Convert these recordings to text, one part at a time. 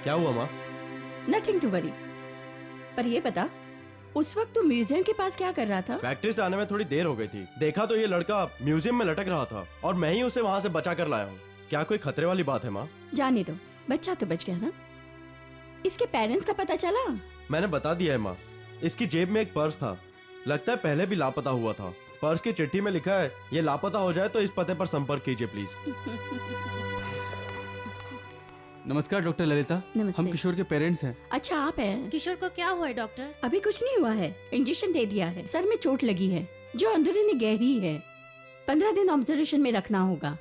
क्या हुआ माँ? Nothing to worry. पर ये बता, उस वक्त तू म्यूजियम के पास क्या कर रहा था? फैक्ट्री से आने में थोड़ी देर हो गई थी। देखा तो ये लड़का म्यूजियम में लटक रहा था और मैं ही उसे वहाँ से बचा कर लाया हूँ। क्या कोई खतरे वाली बात है माँ? जाने दो, बच्चा तो बच गया ना। इसके पेरेंट्स का पता चला? मैंने बता दिया है माँ। इसकी जेब में एक पर्स था, लगता है पहले भी लापता हुआ था। पर्स की चिट्ठी में लिखा है, ये लापता हो जाए तो इस पते पर संपर्क कीजिए प्लीज। नमस्कार डॉक्टर ललिता। नमस्ते। हम किशोर के पेरेंट्स हैं। अच्छा, आप हैं? किशोर को क्या हुआ है डॉक्टर? अभी कुछ नहीं हुआ है, इंजेक्शन दे दिया है। सर में चोट लगी है जो अंदरूनी गहरी है। 15 दिन ऑब्जर्वेशन में रखना होगा।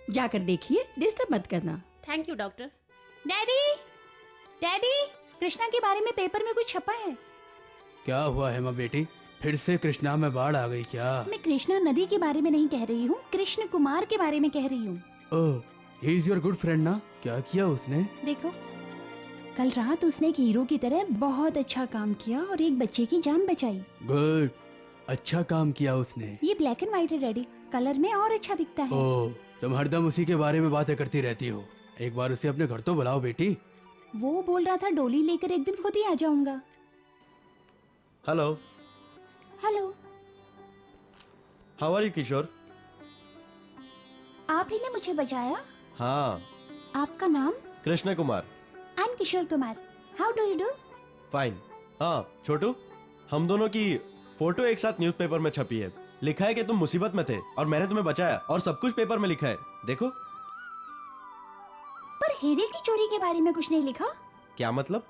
जाकर देखिए, डिस्टर्ब मत करना। Thank you doctor. Daddy, daddy, Krishna के बारे में पेपर में कुछ छपा है। क्या हुआ है माँ बेटी? फिर से कृष्णा में बाढ़ आ गई क्या? मैं कृष्णा नदी के बारे में नहीं कह रही हूँ, कृष्ण कुमार के बारे में कह रही हूँ। Oh, he is your good friend ना? क्या किया उसने? देखो, कल रात उसने एक हीरो की तरह बहुत अच्छा काम किया और एक बच्चे की जान बचाई। गुड, अच्छा काम किया उसने। ये ब्लैक एंड व्हाइट है डैडी, कलर में और अच्छा दिखता है। ओह, तुम हरदम उसी के बारे में बातें करती रहती हो। एक बार उसे अपने घर तो बुलाओ बेटी। वो बोल रहा था डोली लेकर एक दिन खुद ही आ जाऊंगा। Hello, hello, how are you Kishore? आप ही ने मुझे बचाया। हाँ, आपका नाम? Krishna Kumar. I am Kishore Kumar. How do you do? Fine. हाँ छोटू, हम दोनों की फोटो एक साथ न्यूज़पेपर में छपी है। लिखा है कि तुम मुसीबत में थे और मैंने तुम्हें बचाया, और सब कुछ पेपर में लिखा है, देखो। पर हीरे की चोरी के बारे में कुछ नहीं लिखा। क्या मतलब?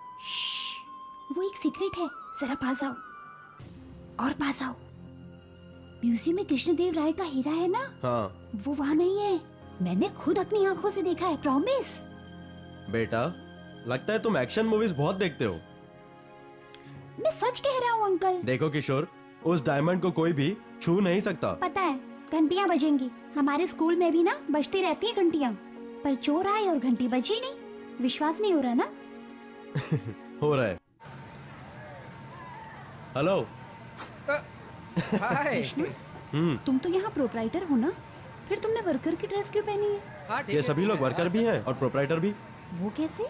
वो एक सीक्रेट है, जरा पास आओ और पास आओ। म्यूजियम में कृष्णदेव राय का हीरा है ना? हाँ वो वहाँ नहीं है, मैंने खुद अपनी आंखों से देखा है, प्रॉमिस। बेटा, लगता है तुम एक्शन मूवीज बहुत देखते हो। मैं सच कह रहा हूँ अंकल। देखो किशोर, उस डायमंड को कोई भी छू नहीं सकता। पता है, घंटियाँ बजेंगी। हमारे स्कूल में भी ना बजती रहती है घंटियाँ, पर चोर आए और घंटी बजी नहीं। विश्वास नहीं हो रहा ना? हो रहा है। हेलो। हाय। तुम तो यहाँ प्रोप्राइटर हो ना, फिर तुमने वर्कर की ड्रेस क्यों पहनी है? हाँ, ठीक ये है, सभी ठीक लोग है। वर्कर भी हैं और प्रोप्राइटर भी। वो कैसे?